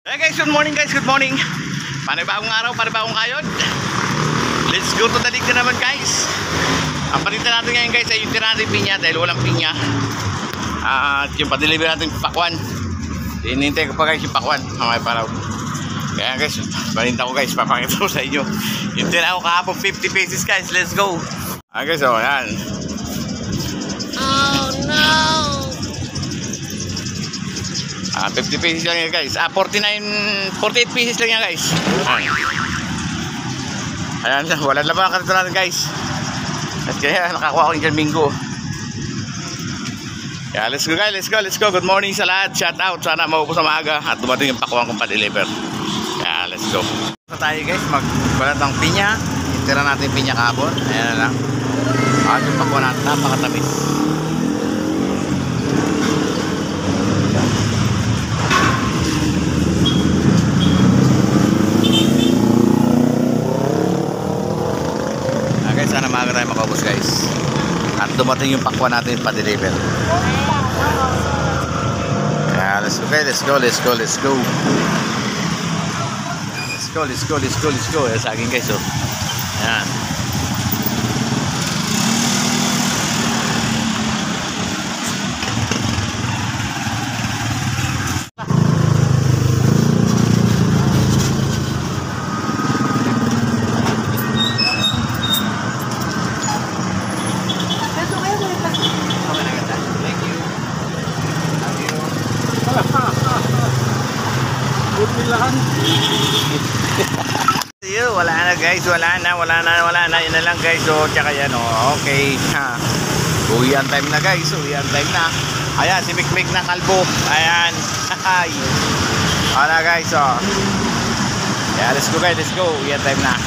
Hey guys, good morning guys, good morning. Panibagong araw, panibagong kayod. Let's go to the lake na naman guys. Ang palitan natin ngayon guys ay yung tira natin pinya dahil walang pinya. At yung pa-deliver natin pakwan. Hinintay ko pa guys yung pakwan. Mamaya paraw. Kaya guys, palinta ko guys, papakita ko sa inyo. Yung tira ko kahapon 50 pesos guys, let's go. Guys, oh yan. Oh no! 50 pesos lang yan guys. 48 pesos lang yan guys. Ayan, wala na ba ang karito natin guys. At kaya nakakuha ko yung Minggo. Kaya let's go guys, let's go. Good morning sa lahat, shout out. Sana maubos na maaga at dumating yung pakuhan kong pa-deliver. Kaya let's go. So tayo guys, magbalat ng pinya. Itira natin pinya kahapon. Ayan na lang. At yung pakuhan natin, napakatamis. Sana maaga tayo makaubos guys. At dumating yung pakwan natin pa-deliver. Kaya let's go guys, let's go. Let's go. Ayan sa akin guys, oh. Ayan. Wala na guys, wala na, yun na lang guys. So tsaka yan, oh, okay ha. Uwian time na guys, uwian time na. Ayan, si Mikmik na kalbo. Ayan. Wala guys, oh. Yeah, let's go guys, let's go. Uwian time na.